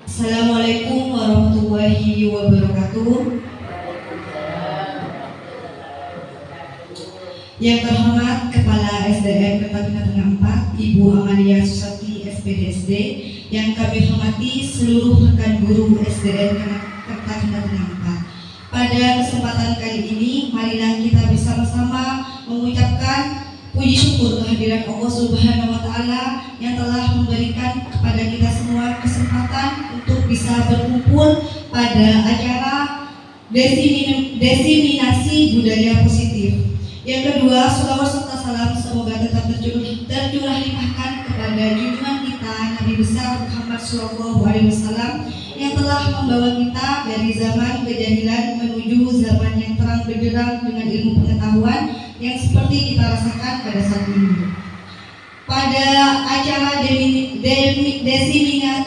Assalamualaikum warahmatullahi wabarakatuh. Yang terhormat Kepala SDN Kertakenas 4, Ibu Amalia Susati SPDSD, yang kami hormati seluruh rekan guru SDN Kertakenas 4. Pada kesempatan kali ini, marilah kita bersama-sama mengucapkan puji syukur kehadiran Allah Subhanahu wa Ta'ala yang telah memberikan kepada kita semua kesempatan untuk bisa berkumpul pada acara diseminasi budaya positif. Yang kedua, sholawat serta salam semoga tetap tercurah limpahkan kepada junjungan kita Nabi besar Muhammad SAW yang telah membawa kita dari zaman kejahilan menuju zaman yang terang benderang dengan ilmu pengetahuan yang seperti kita rasakan pada saat ini. Pada acara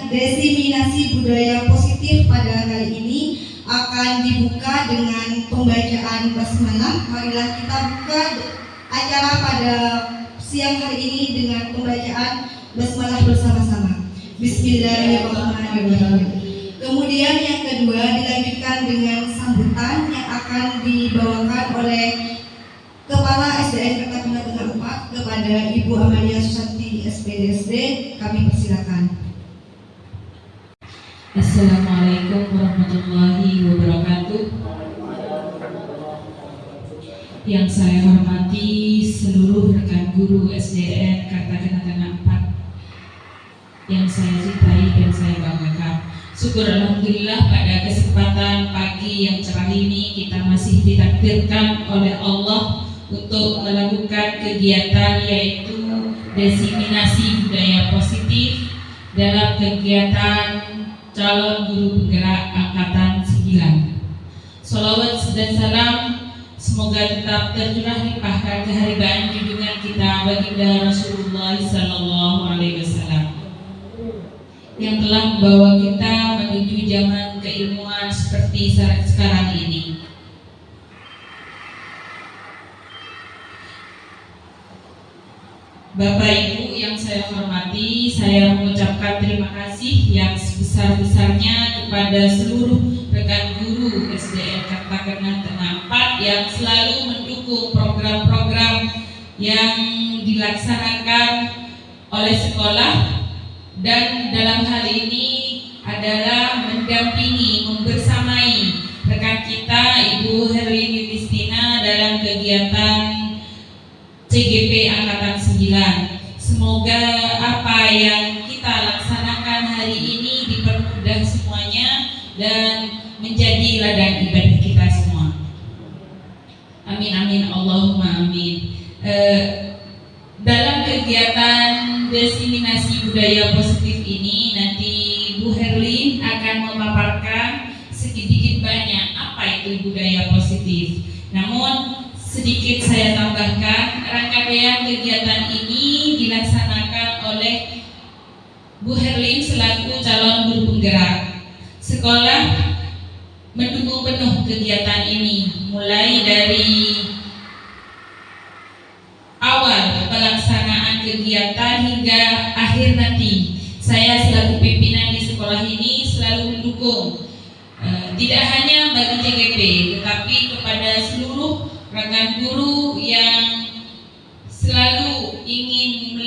diseminasi budaya positif pada kali ini akan dibuka dengan pembacaan basmalah. Marilah kita buka acara pada siang hari ini dengan pembacaan basmalah bersama-sama. Bismillahirrahmanirrahim. Kemudian yang kedua dilanjutkan dengan sambutan yang akan dibawakan oleh Kepala SDN Kertakenas 4 kepada Ibu Amalia Susati SPDSD. Kami persilakan. Assalamualaikum warahmatullahi wabarakatuh. Yang saya hormati seluruh rekan guru SDN Kertakenas 4 yang saya cintai dan saya banggakan. Syukur alhamdulillah pada kesempatan pagi yang cerah ini kita masih ditakdirkan oleh Allah untuk melakukan kegiatan yaitu diseminasi budaya positif dalam kegiatan calon guru penggerak angkatan 9. Sholawat dan salam semoga tetap tercurah limpahkan keharibaan junjungan kita baginda Rasulullah SAW yang telah membawa kita menuju zaman keilmuan seperti sekarang ini. Bapak Ibu yang saya hormati, saya mengucapkan terima kasih yang sebesar-besarnya kepada seluruh rekan guru SDN Kertakenas 4 yang selalu mendukung program-program yang dilaksanakan oleh sekolah, dan dalam hal ini adalah mendampingi, membersamai rekan kita Ibu Herlin Yudhistina dalam kegiatan CGP Angkatan 9. Semoga apa yang kita laksanakan hari ini dipermudah semuanya dan menjadi ladang ibadah kita semua. Amin amin Allahumma amin. Dalam kegiatan diseminasi budaya positif ini nanti Bu Herlin akan memaparkan sedikit banyak apa itu budaya positif. Namun sedikit saya tambahkan, rangkaian kegiatan ini dilaksanakan oleh Bu Herlin selaku calon guru penggerak. Sekolah mendukung penuh kegiatan ini, mulai dari awal pelaksanaan kegiatan hingga akhir nanti. Saya selaku pimpinan di sekolah ini selalu mendukung, tidak hanya bagi CGP, tetapi kepada seluruh rekan guru yang selalu ingin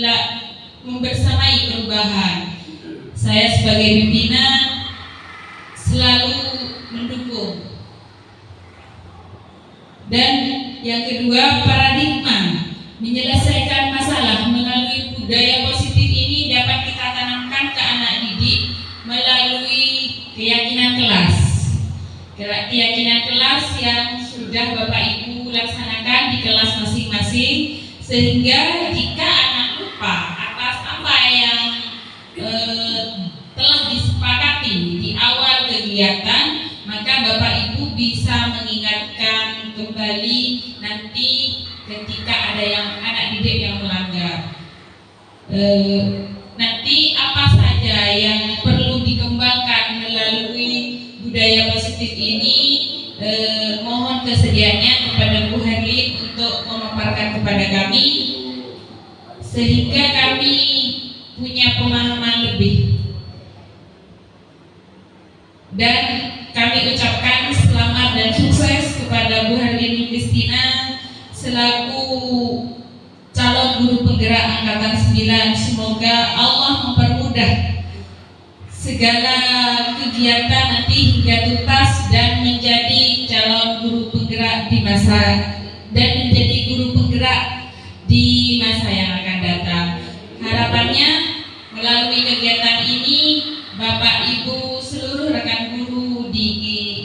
membersamai perubahan. Saya sebagai pimpinan selalu mendukung. Dan yang kedua, paradigma menyelesaikan masalah melalui budaya positif ini dapat kita tanamkan ke anak didik melalui keyakinan kelas. Keyakinan kelas yang sudah Bapak Ibu laksanakan di kelas masing-masing, sehingga jika anak lupa atas apa yang telah disepakati di awal kegiatan, maka Bapak Ibu bisa mengingatkan kembali nanti ketika ada yang anak didik yang melanggar. Nanti apa saja yang perlu dikembangkan melalui budaya positif ini, mohon kesediaannya kepada Bu Herlin untuk memaparkan kepada kami sehingga kami punya pemahaman lebih Dan kami ucapkan selamat dan sukses kepada Bu Harlini Christina selaku calon guru penggerak angkatan 9. Semoga Allah mempermudah segala kegiatan nanti hingga tuntas dan menjadi calon guru penggerak di masa yang akan datang. Harapannya melalui kegiatan ini Bapak Ibu seluruh rekan guru di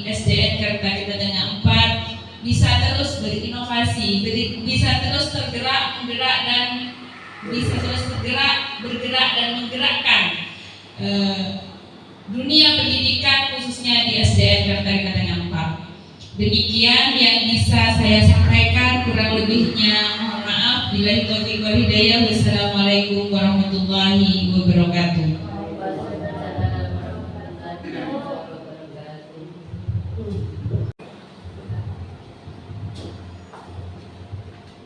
SDN Kertakedatangan 4 bisa terus berinovasi, bisa terus bergerak dan menggerakkan dunia pendidikan khususnya di SDN Kertakedatangan 4. Demikian yang bisa saya sampaikan, kurang lebihnya mohon maaf. Billahi taufiq wal hidayah. Wassalamualaikum warahmatullahi wabarakatuh.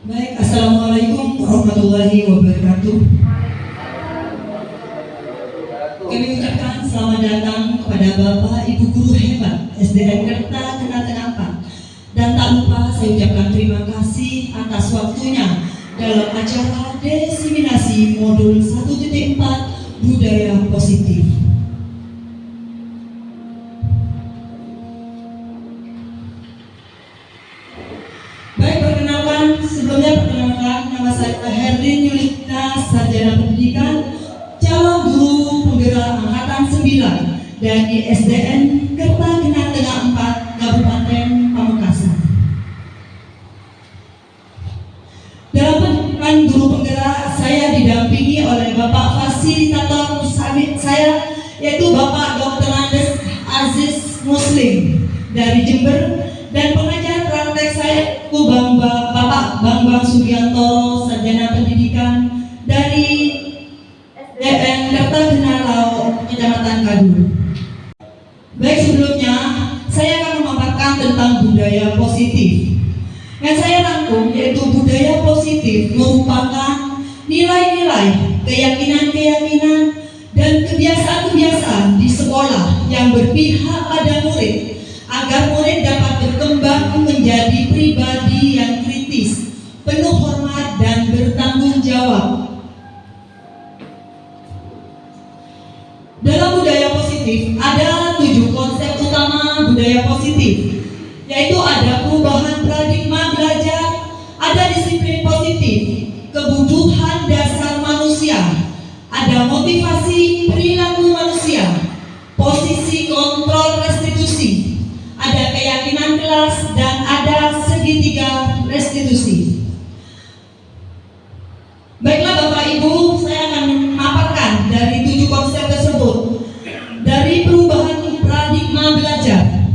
Baik, assalamualaikum warahmatullahi wabarakatuh. Kami ucapkan selamat datang kepada Bapak Ibu guru hebat SDN Kertakedatangan 4. Dan tak lupa saya ucapkan terima kasih atas waktunya dalam acara diseminasi modul 1.4 budaya positif. Baik, perkenalkan nama saya Herlin Yulita, sarjana pendidikan, calon guru penggerak angkatan 9 dari SDN Kertakedatangan 4 Kabupaten Pamekasan. Dalam pendidikan guru penggerak, saya didampingi oleh Bapak fasilitator saya, yaitu Bapak Dr. Andes Aziz Muslim dari Jember, dan pengajar praktek saya itu Bapak Bambang Sugianto, sarjana pendidikan dari SDN Kertakedatangan Kecamatan Kadur. Baik, sebelumnya saya akan memaparkan tentang budaya positif. Yang saya rangkum yaitu budaya positif merupakan nilai-nilai, keyakinan-keyakinan, dan kebiasaan-kebiasaan di sekolah yang berpihak pada murid agar murid dapat berkembang menjadi pribadi yang kritis, penuh hormat, dan bertanggung jawab. Dalam budaya positif ada 7 konsep utama budaya positif, yaitu ada perubahan paradigma belajar, ada disiplin positif, kebutuhan dasar manusia, ada motivasi perilaku manusia, posisi kontrol restitusi, ada keyakinan kelas, dan ada segitiga restitusi. Baiklah Bapak Ibu, saya akan memaparkan dari 7 konsep tersebut. Dari perubahan paradigma belajar.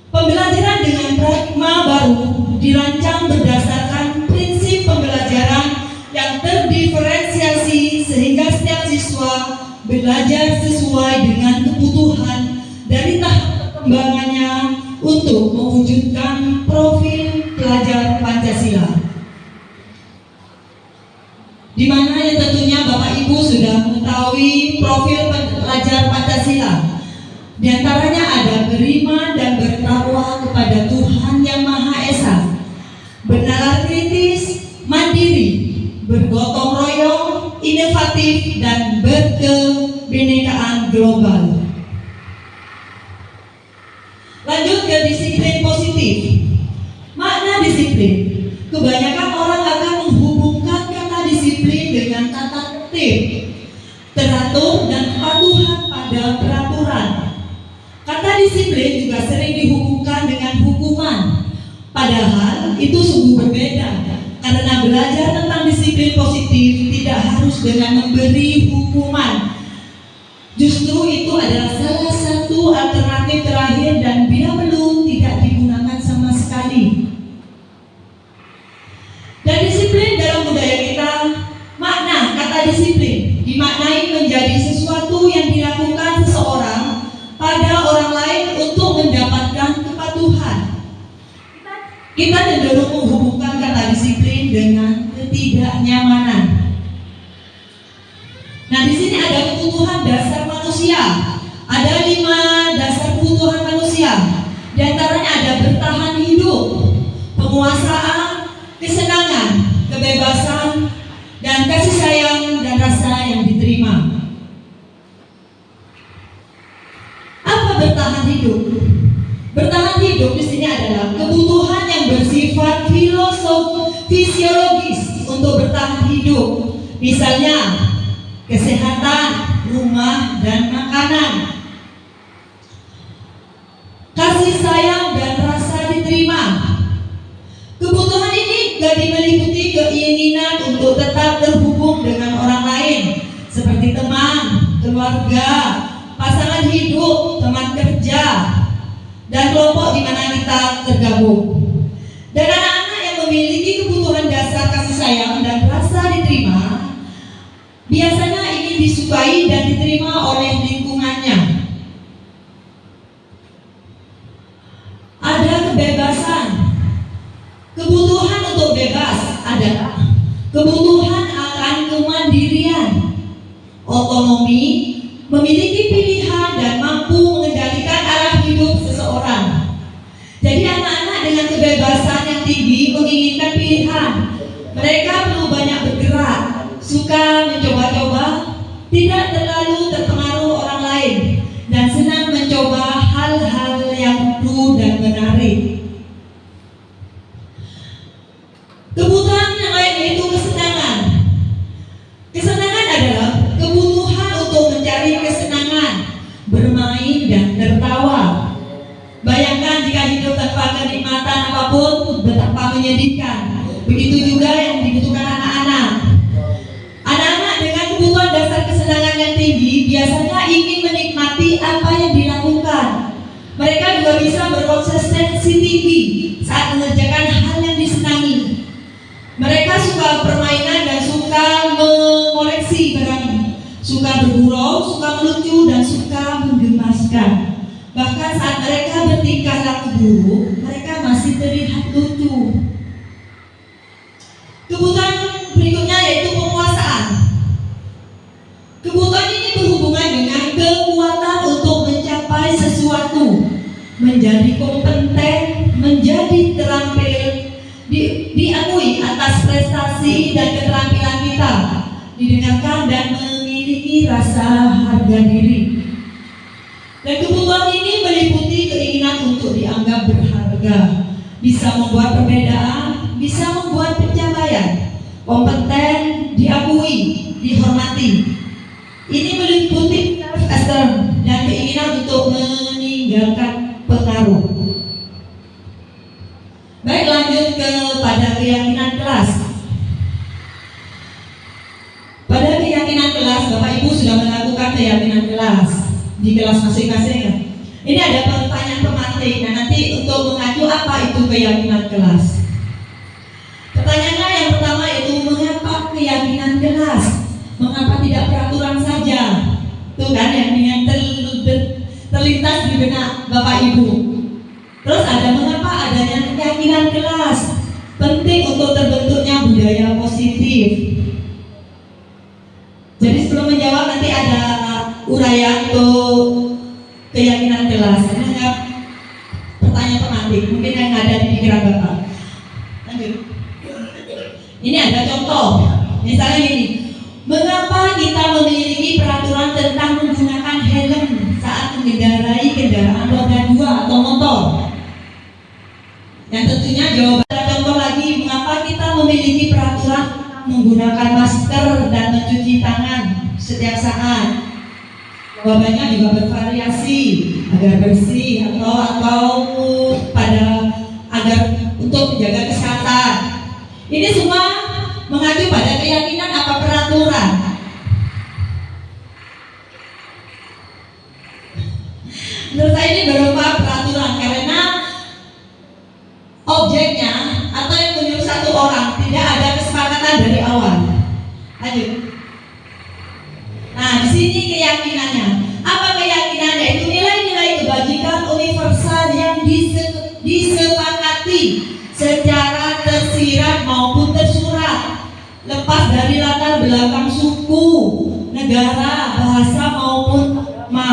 Pembelajaran dengan paradigma baru dirancang berdasarkan prinsip pembelajaran yang terdiferensiasi sehingga setiap siswa belajar sesuai dengan kebutuhan dari tahap perkembangannya untuk mewujudkan profil pelajar Pancasila. Di mana ya tentunya Bapak Ibu sudah mengetahui profil pelajar Pancasila. Di antaranya ada beriman dan bertakwa kepada Tuhan Yang Maha Esa, bernalar kritis, mandiri, bergotong royong, inovatif, dan berkebinekaan global. Lanjut ke disiplin positif. Makna disiplin. Kebanyakan orang akan menghubungkan kata disiplin dengan kata tertib, teratur, dan kepatuhan pada peraturan. Kata disiplin juga sering dihubungkan dengan hukuman. Padahal itu sungguh berbeda, karena belajar tentang disiplin positif tidak harus dengan memberi hukuman. Justru itu adalah salah satu alternatif terakhir, dan bila perlu tidak digunakan sama sekali. Dan disiplin dalam budaya kita, makna kata disiplin dimaknai menjadi sesuatu yang dilakukan seseorang pada orang lain untuk mendapatkan kepatuhan. Kita cenderung menghubungkan kata disiplin dengan ketidaknyamanan. Nah, di sini ada kebutuhan dasar manusia. Ada 5 Di antaranya ada bertahan hidup, penguasaan, kesenangan, kebebasan, dan kasih sayang dan rasa yang diterima. Apa bertahan hidup? Bertahan hidup di sini adalah kebutuhan yang bersifat fisiologis untuk bertahan hidup. Misalnya kesehatan, rumah, dan makanan. Kasih sayang dan rasa diterima. Kebutuhan ini jadi meliputi keinginan untuk tetap terhubung dengan orang lain, seperti teman, keluarga, pasangan hidup, teman kerja, dan kelompok di mana kita tergabung. Dan anak-anak yang memiliki kebutuhan dasar kasih sayang dan rasa diterima biasanya ingin disukai dan diterima oleh lingkungannya. Ada kebebasan. Kebutuhan untuk bebas adalah kebutuhan akan kemandirian, otonomi, memiliki pilihan dan mampu mengendalikan arah hidup seseorang. Jadi anak-anak dengan kebebasan yang tinggi menginginkan pilihan. Mereka perlu banyak bergerak, suka mencoba-coba, tidak terlalu terpengaruh orang lain, dan senang mencoba hal-hal yang baru dan menarik. Kebutuhan yang lain yaitu kesenangan. Kesenangan adalah kebutuhan untuk mencari kesenangan, bermain dan tertawa. Bayangkan jika hidup tanpa kenikmatan apapun betapa menyedihkan. Begitu juga yang dibutuhkan anak-anak. Anak-anak dengan kebutuhan dasar kesenangan yang tinggi biasanya ingin menikmati apa yang dilakukan. Mereka juga bisa berkonsistensi tinggi saat mengerjakan hal yang disenangi. Mereka suka permainan dan suka mengoleksi barang, suka bergurau, suka melucu, dan suka menggemaskan. Bahkan saat mereka bertingkah laku buruk, mereka masih terlihat lucu. Kebutuhan berikutnya yaitu penguasaan. Kebutuhan ini berhubungan dengan kekuatan untuk mencapai sesuatu, menjadi kompeten, menjadi terampil, diakui atas prestasi dan keterampilan kita, didengarkan dan memiliki rasa harga diri. Dan kebutuhan ini meliputi keinginan untuk dianggap berharga, bisa membuat perbedaan, bisa membuat pencapaian, kompeten, diakui, dihormati. Ini meliputi self-esteem dan keinginan untuk meninggalkan pengaruh. Baik, lanjut kepada keyakinan kelas. Pada keyakinan kelas, Bapak Ibu sudah melakukan keyakinan kelas di kelas masing-masing. Ini ada pertanyaan pemantik. Nah, nanti untuk mengacu apa itu keyakinan kelas. Pertanyaannya yang pertama yaitu mengapa keyakinan kelas? Mengapa tidak peraturan saja? Itu kan yang terlintas di benak Bapak Ibu. Terus ada mengapa adanya keyakinan kelas? Penting untuk terbentuknya budaya positif. Jadi sebelum menjawab nanti ada uraian untuk keyakinan kelas. Ini hanya pertanyaan pemantik, mungkin yang ada di pikiran Bapak. Lanjut. Ini ada contoh. Misalnya gini, mengapa kita memiliki peraturan tentang menggunakan helm saat mengendarai kendaraan roda 2 atau motor? Yang tentunya jawaban contoh lagi, mengapa kita memiliki peraturan menggunakan masker dan mencuci tangan setiap saat? Jawabannya juga bervariasi, agar bersih atau agar untuk menjaga kesehatan. Ini semua mengacu pada keyakinan apa peraturan. Menurut saya ini berupa peraturan karena objeknya atau yang menyuruh satu orang, tidak ada kesepakatan dari awal. Lanjut. Nah, di sini keyakinannya. Apa keyakinannya? Itu nilai-nilai kebajikan universal yang disepakati secara tersirat maupun tersurat, lepas dari latar belakang suku, negara, bahasa maupun agama.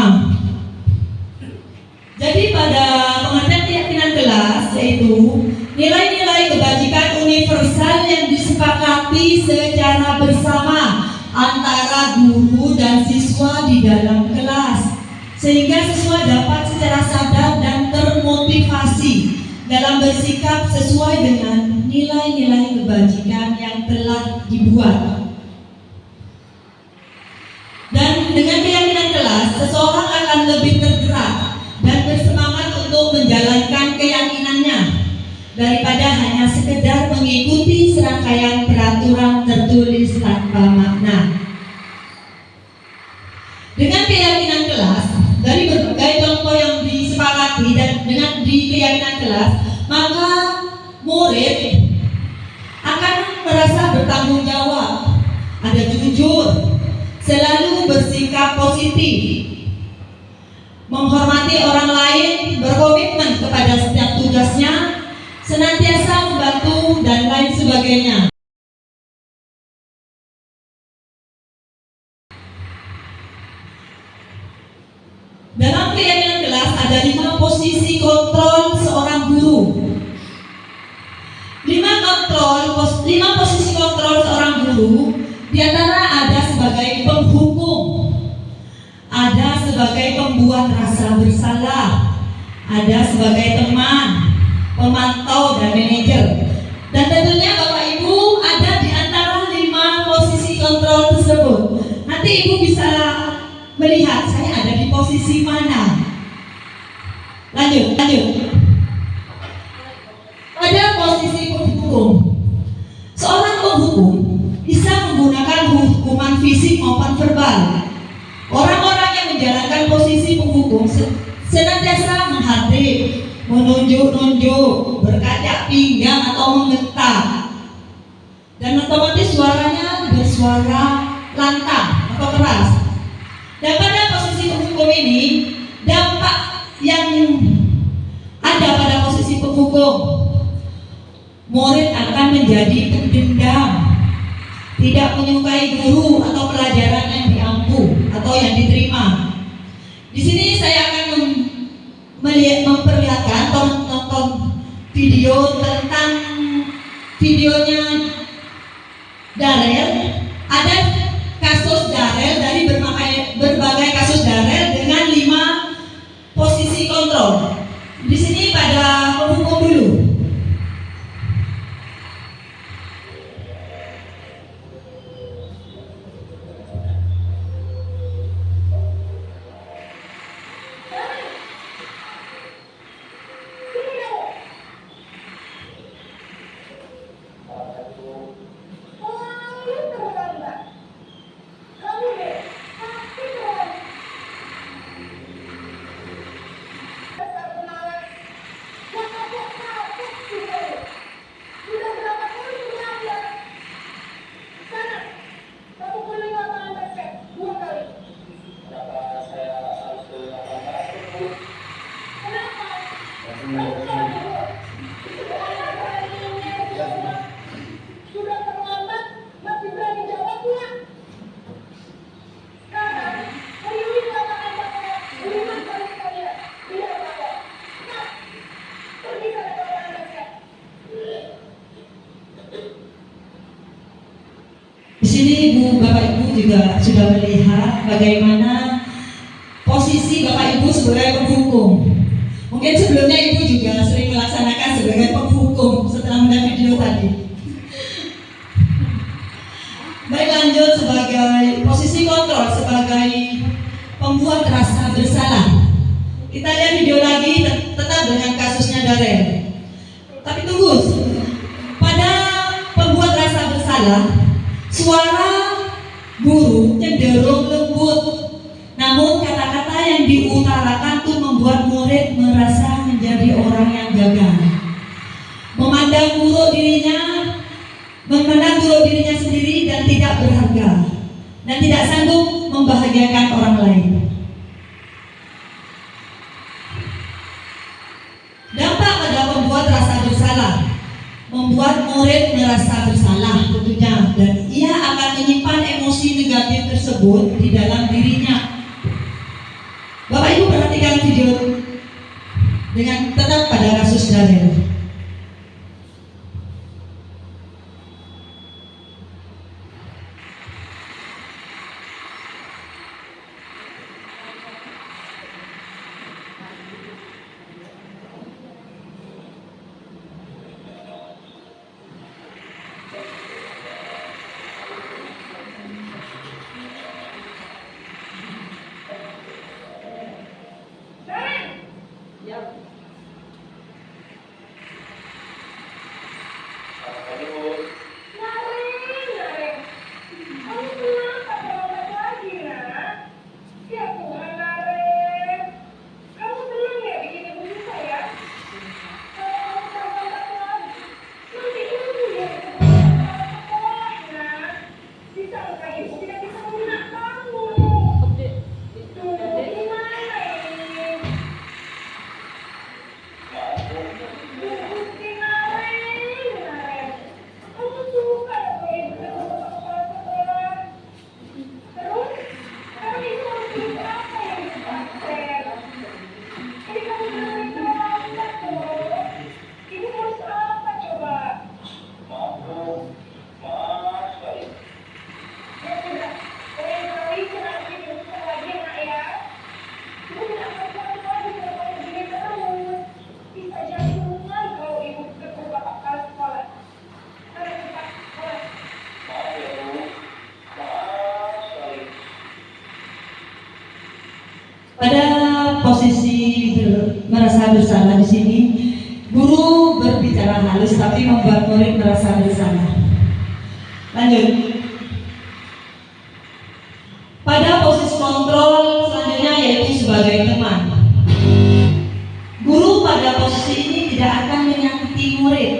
Jadi pada pengertian di dalam kelas, sehingga siswa dapat secara sadar dan termotivasi dalam bersikap sesuai dengan nilai-nilai kebajikan yang telah dibuat. Dan dengan keyakinan kelas, seseorang akan lebih tergerak dan bersemangat untuk menjalankan keyakinannya daripada hanya sekedar mengikuti serangkaian peraturan tertulis tanpa makna. Dengan keyakinan kelas, dari berbagai contoh yang disepakati dan dengan keyakinan kelas, maka murid akan merasa bertanggung jawab, ada jujur, selalu bersikap positif, menghormati orang lain, berkomitmen kepada setiap tugasnya, senantiasa membantu, dan lain sebagainya. Dalam keyakinan kelas ada 5 posisi kontrol seorang guru. 5 posisi kontrol seorang guru diantara ada sebagai penghukum, ada sebagai pembuat rasa bersalah, ada sebagai teman, pemantau, dan manajer. Dan tentunya Bapak Ibu ada di antara 5 posisi kontrol tersebut. Nanti Ibu bisa melihat saya ada di posisi mana. Lanjut. Pada posisi penghukum, seorang penghukum bisa menggunakan hukuman fisik maupun verbal. Orang-orang yang menjalankan posisi penghukum senantiasa menghadap, menunjuk-nunjuk, berkacak pinggang atau menggetar, dan otomatis suaranya bersuara lantang atau keras. Dan pada posisi penghukum ini, dampak yang ada pada posisi penghukum, murid akan menjadi pendendam, tidak menyukai guru atau pelajaran yang diampu atau yang diterima. Di sini saya akan memperlihatkan atau menonton video tentang videonya Darel. Ada kasus Darel dari berbagai kasus Darel dengan 5 posisi kontrol. Di sini pada penghukum dulu. Di sini Bapak Ibu juga sudah melihat bagaimana posisi Bapak Ibu sebagai penghukum. Mungkin sebelumnya Ibu juga sering melaksanakan sebagai penghukum setelah melihat video tadi. Baik, lanjut sebagai posisi kontrol sebagai pembuat rasa bersalah. Kita lihat video lagi tetap dengan kasusnya Darel. Tapi tunggu, pada pembuat rasa bersalah, suara guru cenderung lembut, namun kata-kata yang diutarakan tuh membuat murid merasa menjadi orang yang gagal, memandang buruk dirinya sendiri dan tidak berharga, dan tidak sanggup membahagiakan orang lain. Dampak pada pembuat rasa bersalah, membuat murid merasa bersalah tentunya, dan ia akan menyimpan emosi negatif tersebut di dalam dirinya. Bapak Ibu perhatikan video dengan tetap pada kasus Darel. Pada posisi merasa bersalah di sini, guru berbicara halus tapi membuat murid merasa bersalah. Lanjut. Pada posisi kontrol selanjutnya yaitu sebagai teman. Guru pada posisi ini tidak akan menyakiti murid.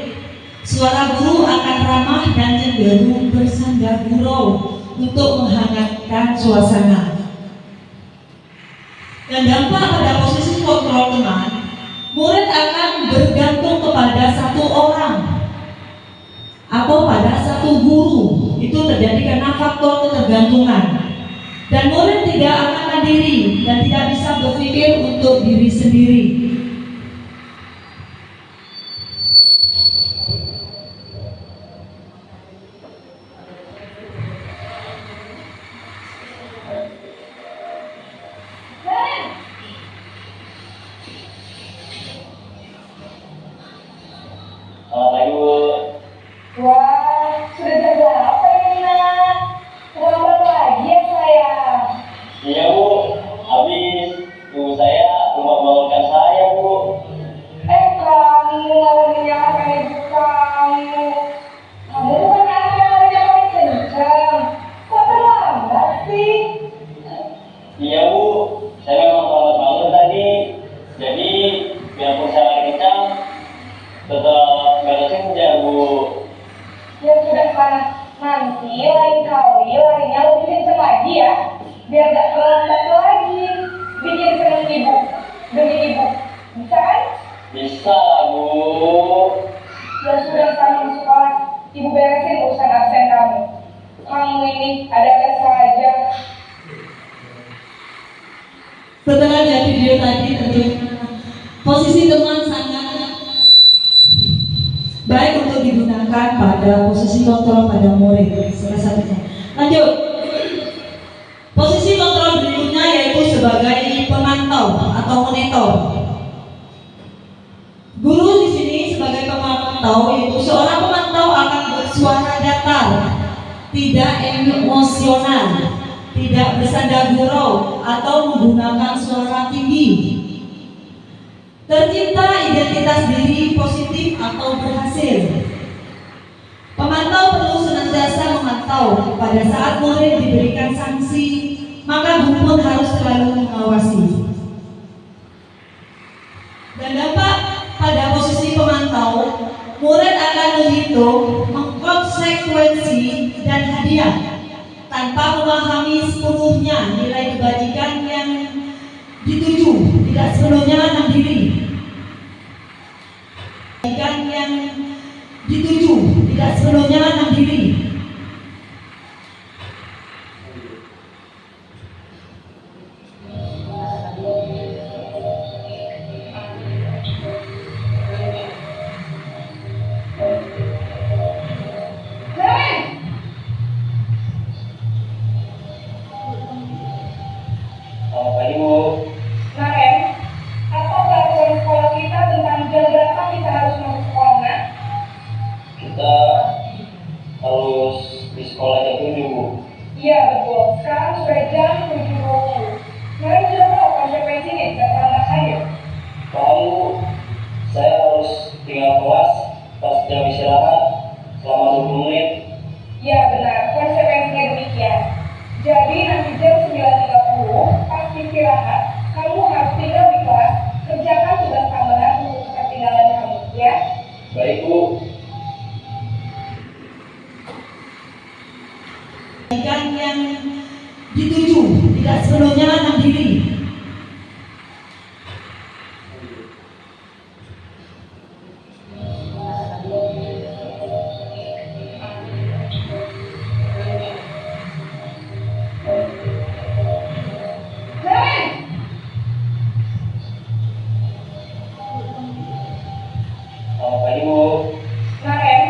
Suara guru akan ramah dan cenderung bersanda gurau untuk menghangatkan suasana. Dan dampak pada posisi kontrol teman, murid akan bergantung kepada satu orang atau pada satu guru. Itu terjadi karena faktor ketergantungan. Dan murid tidak akan mandiri dan tidak bisa berpikir untuk diri sendiri. Selamat pagi, Bu. Wah, sudah jam berapa ini, Nak? Terlambat lagi ya, sayang? Iya, Bu. Habis ibu saya lupa bangunkan saya, Bu. Kamu malah menyalahkan ibu kamu. Kamu bukan anak yang larinya paling kencang. Kok terlambat sih? Iya, Bu. Saya memang terlambat bangun tadi. Jadi, biarpun saya lari kencang, tetap nggak kesenja, Bu. Ya sudah, sana. Nanti lain kali larinya lebih kencang lagi ya. Biar gak terlambat lagi. Bikin seneng ibu. Demi ibu. Bisa kan? Bisa lah, Bu. Ya sudah, sana masuk kelas. Ibu beresin urusan absen kamu. Kamu ini ada saja. Setelah lihat video tadi tentu posisi teman sangat baik untuk digunakan pada posisi kontrol pada murid. Salah satunya. Lanjut. Posisi kontrol berikutnya yaitu sebagai pemantau atau monitor. Guru di sini sebagai pemantau, yaitu seorang pemantau akan bersuara datar, tidak emosional, tidak bersanda gurau atau menggunakan suara tinggi. Tercipta identitas diri positif atau berhasil. Pemantau perlu senantiasa memantau. Pada saat murid diberikan sanksi, maka guru pun harus selalu mengawasi. Dan dampak pada posisi pemantau, murid akan menghitung, mengkonsekuensi dan hadiah tanpa memahami sepenuhnya nilai kebajikan yang dituju, tidak sepenuhnya menang diri. Kebajikan yang dituju, tidak sepenuhnya menang diri. Selamat pagi, Bu. Kemarin, apa peraturan sekolah kita tentang jam berapa kita harus masuk sekolah, Nak? Kita harus di sekolah jam 7, Bu. Iya betul, sekarang sudah jam 7.20. Kemarin sudah tahu konsekuensinya, tidak terlambat saja. Lalu saya harus tinggal kelas pas jam istirahat selama 20 menit. Ya benar, konsekuensinya demikian. Jadi nanti jam 9.30 pas istirahat, kamu harus tinggal di kelas, kerjakan tugas tambahan untuk ketinggalan kamu, ya? Baik, Bu. Kebajikan yang dituju, tidak sepenuhnya menang diri. Selamat pagi, Bu. Kemarin,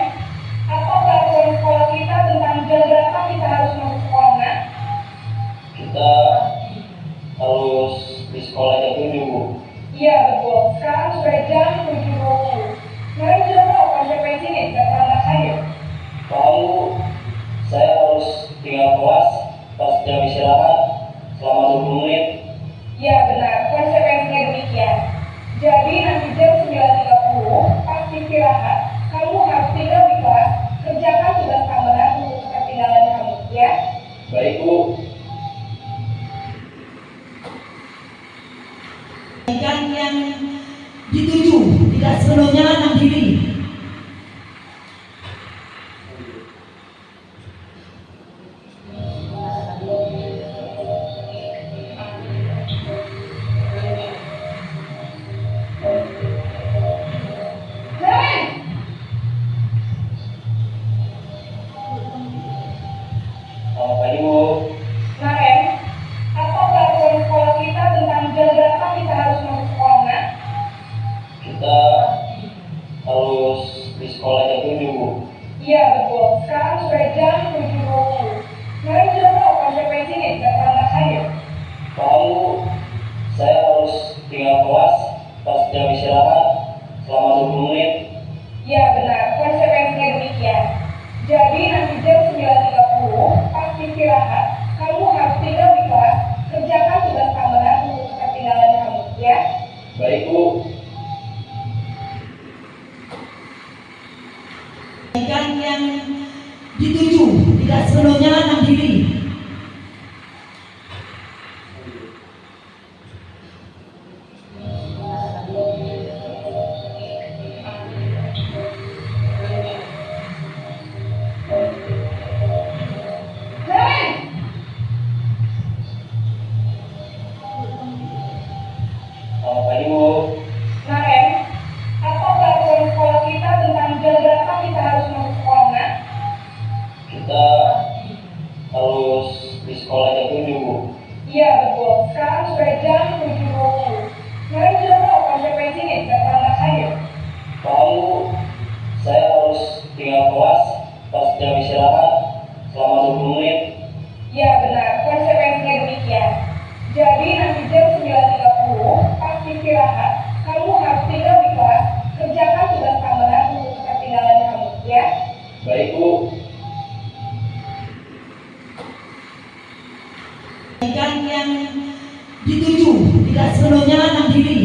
apa peraturan sekolah kita tentang jam berapa kita harus masuk sekolah, Nak? Kita harus di sekolah jam 7, Bu. Iya betul, sekarang sudah jam 7.20. Kemarin sudah tahu konsekuensinya, tidak terlambat saja. Lalu saya harus tinggal kelas pas jam istirahat selama 20 menit. Ya benar, Jadi nanti jam 9.30 pas istirahat, kamu harus tinggal di kelas, kerjakan tugas tambahan untuk ketertinggalan kamu, ya? Baik, Bu. Kebaikan yang dituju tidak sepenuhnya enam diri. Selamat pagi, Bu. Naren, apa peraturan sekolah kita tentang jam berapa kita harus masuk sekolah, nak? Kita harus di sekolah jam 7, Bu. Iya betul, sekarang sudah jam 7.20. Naren sudah tahu konsekuensinya jika terlambat hadir. Paham, Bu. Saya harus tinggal kelas pas jam istirahat selama 20 menit. Iya benar, konsekuensinya demikian. Jadi nanti jam 9.30 pas istirahat, kamu harus tinggal di kelas, kerjakan tugas tambahan untuk ketertinggalan kamu, ya? Baik, Bu. Kebaikan yang dituju tidak sepenuhnya enam diri. Naren! Selamat pagi, Bu. Naren, apa peraturan sekolah kita tentang jam berapa kita harus masuk sekolah, nak? Kita harus di sekolah jam 7, Bu. Iya betul, sekarang sudah jam 7.20. Naren sudah tahu konsekuensinya jika terlambat hadir. Paham, Bu. Saya harus tinggal kelas pas jam istirahat selama 20 menit. Iya benar, konsekuensinya demikian. Jadi nanti jam 9.30 pas istirahat, kamu harus tinggal di kelas, kerjakan tugas tambahan untuk ketertinggalan kamu, ya? Baik, Bu. Kebaikan yang dituju tidak sepenuhnya enam diri.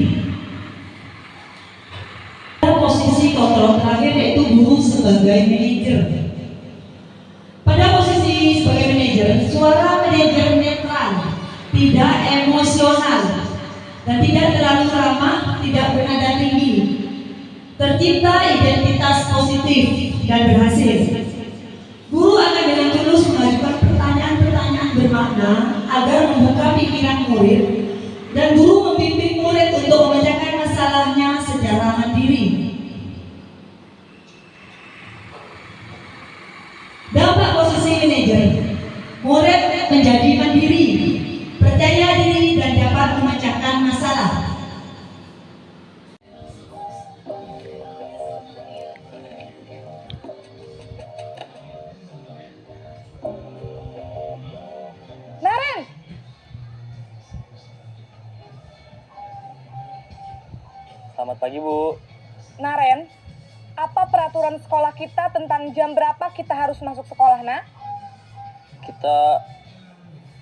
Posisi kontrol terakhir yaitu guru sebagai manajer. Pada posisi sebagai manajer, suara manajer netral, tidak emosional, dan tidak terlalu ramah, tidak bernada tinggi. Tercipta identitas positif dan berhasil. Guru akan dengan tulus mengajukan pertanyaan-pertanyaan bermakna agar membuka pikiran murid, dan guru membimbing murid untuk memecahkan masalahnya secara mandiri. Dampak posisi manajer, murid menjadi mandiri, percaya diri, dan dapat memecahkan masalah. Naren! Selamat pagi, Bu. Naren, apa peraturan sekolah kita tentang jam berapa kita harus masuk sekolah, nak? Kita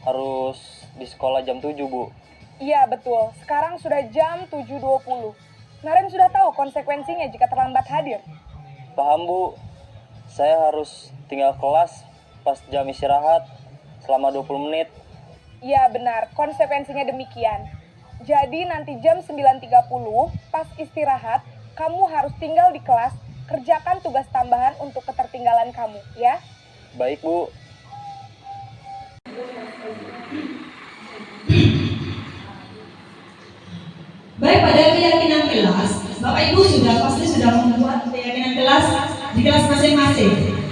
harus di sekolah jam 7, Bu. Iya betul, sekarang sudah jam 7.20. Naren sudah tahu konsekuensinya jika terlambat hadir. Paham, Bu. Saya harus tinggal kelas pas jam istirahat selama 20 menit. Iya benar, konsekuensinya demikian. Jadi nanti jam 9.30 pas istirahat, kamu harus tinggal di kelas, kerjakan tugas tambahan untuk ketertinggalan kamu, ya? Baik, Bu. Baik, pada keyakinan kelas, Bapak Ibu pasti sudah membuat keyakinan kelas di kelas masing-masing.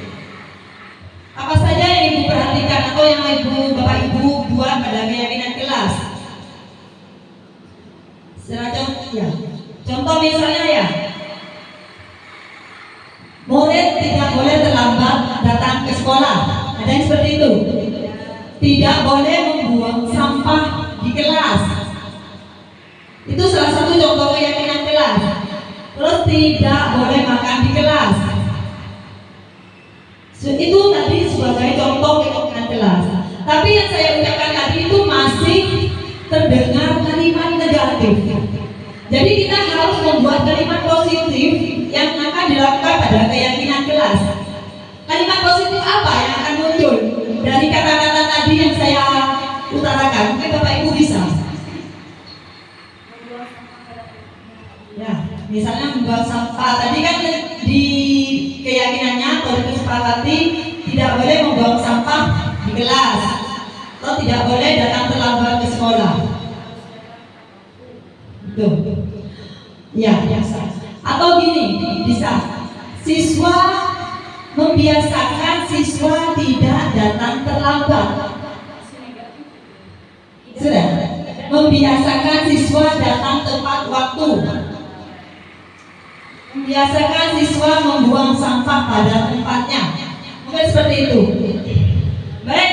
Apa saja yang Ibu perhatikan atau yang Bapak Ibu buat pada keyakinan kelas? Contoh misalnya ya, murid tidak boleh terlambat datang ke sekolah. Ada yang seperti itu. Tidak boleh membuang sampah di kelas. Itu salah satu contoh keyakinan kelas. Terus tidak boleh makan di kelas. Itu tadi sebagai contoh keyakinan kelas. Tapi yang saya ucapkan tadi itu masih terdengar kalimat negatif. Jadi kita harus membuat kalimat positif yang akan dilakukan pada keyakinan kelas. Kalimat positif apa yang akan muncul dari kata-kata tadi yang saya utarakan? Mungkin Bapak Ibu bisa. Ya, misalnya membuang sampah. Tadi kan di keyakinannya atau disepakati tidak boleh membuang sampah di kelas atau tidak boleh datang terlambat ke sekolah. Tuh. Ya, biasa. Atau gini, bisa. Siswa membiasakan siswa tidak datang terlambat. Sudah. Membiasakan siswa datang tepat waktu. Membiasakan siswa membuang sampah pada tempatnya. Mungkin seperti itu. Baik.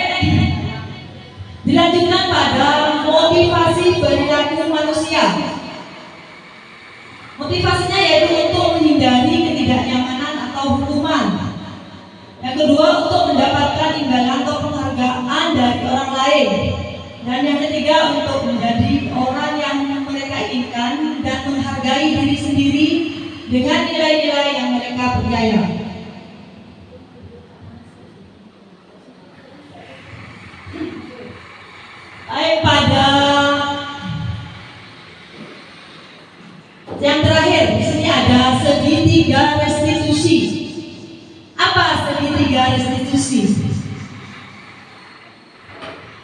Dilanjutkan pada motivasi perilaku manusia. Motivasinya yaitu untuk menghindari ketidaknyamanan atau hukuman. Yang kedua, untuk mendapatkan imbalan atau penghargaan dari orang lain. Dan yang ketiga, untuk menjadi orang yang mereka inginkan dan menghargai diri sendiri dengan nilai-nilai yang mereka percaya. Baik, pada yang terakhir di sini ada segitiga restitusi. Apa segitiga restitusi?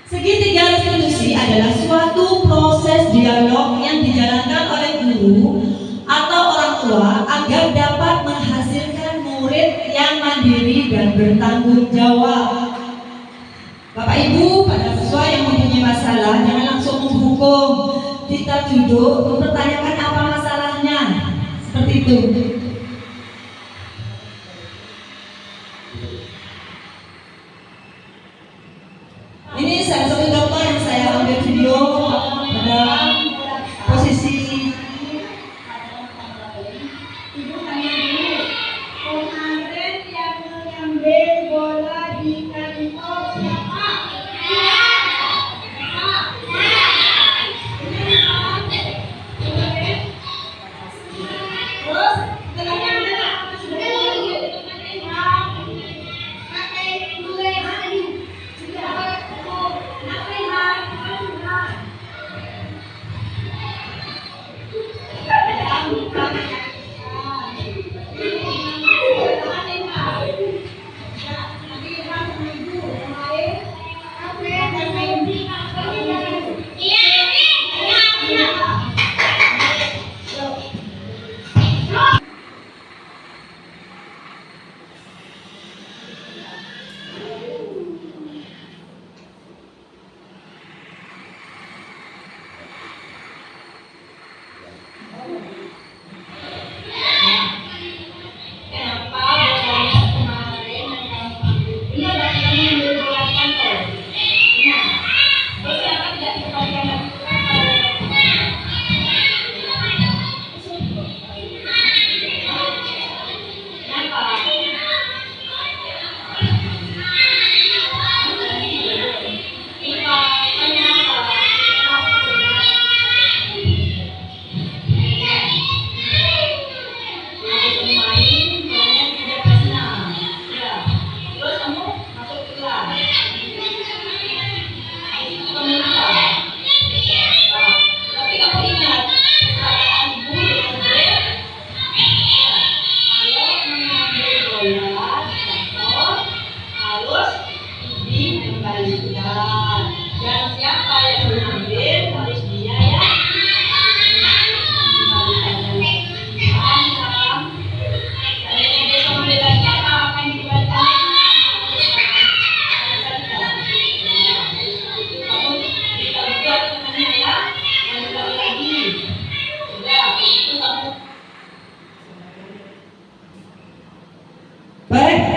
Segitiga restitusi adalah suatu proses dialog yang dijalankan oleh guru atau orang tua agar dapat menghasilkan murid yang mandiri dan bertanggung jawab. Bapak Ibu, pada siswa yang mempunyai masalah jangan langsung menghukum. Kita duduk mempertanyakan apa masalahnya. Seperti itu. Ini salah satu contoh yang saya ambil video pada posisi Ibu tanya dulu, kemarin yang mengambil bola di kantor siapa? Terus setelahnya ada apa sudah?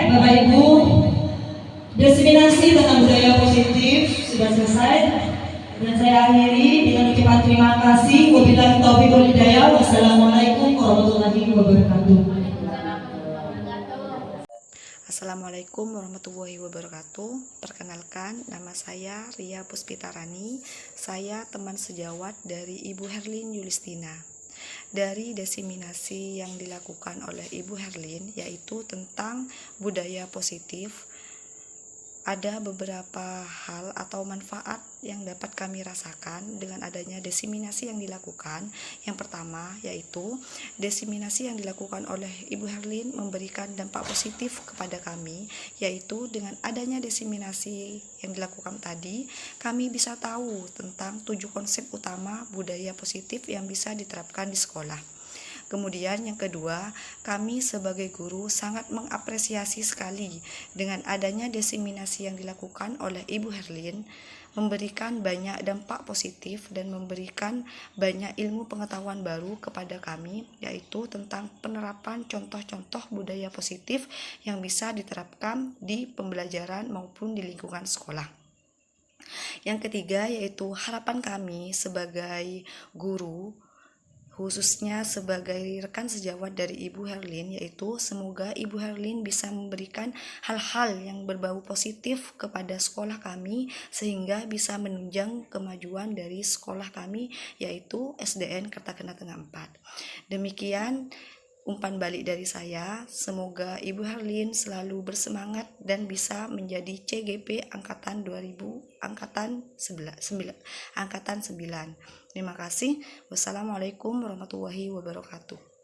Bapak Ibu, diseminasi tentang budaya positif sudah selesai dan saya akhiri dengan ucapan terima kasih. Wabillahi taufiq wal hidayah. Wassalamualaikum warahmatullahi wabarakatuh. Assalamualaikum warahmatullahi wabarakatuh. Perkenalkan, nama saya Ria Puspitarani. Saya teman sejawat dari Ibu Herlin Yulistina. dari desiminasi yang dilakukan oleh Ibu Herlin, yaitu tentang budaya positif. Ada beberapa hal atau manfaat yang dapat kami rasakan dengan adanya desiminasi yang dilakukan. Yang pertama yaitu desiminasi yang dilakukan oleh Ibu Herlin memberikan dampak positif kepada kami, yaitu dengan adanya desiminasi yang dilakukan tadi, kami bisa tahu tentang 7 konsep utama budaya positif yang bisa diterapkan di sekolah. Kemudian yang kedua, kami sebagai guru sangat mengapresiasi sekali dengan adanya desiminasi yang dilakukan oleh Ibu Herlin, memberikan banyak dampak positif dan memberikan banyak ilmu pengetahuan baru kepada kami, yaitu tentang penerapan contoh-contoh budaya positif yang bisa diterapkan di pembelajaran maupun di lingkungan sekolah. Yang ketiga yaitu harapan kami sebagai guru, khususnya sebagai rekan sejawat dari Ibu Herlin, yaitu semoga Ibu Herlin bisa memberikan hal-hal yang berbau positif kepada sekolah kami sehingga bisa menunjang kemajuan dari sekolah kami, yaitu SDN Kertakena Tengah 4. Demikian umpan balik dari saya, semoga Ibu Herlin selalu bersemangat dan bisa menjadi CGP angkatan 2000 angkatan 9. Terima kasih. Wassalamualaikum warahmatullahi wabarakatuh.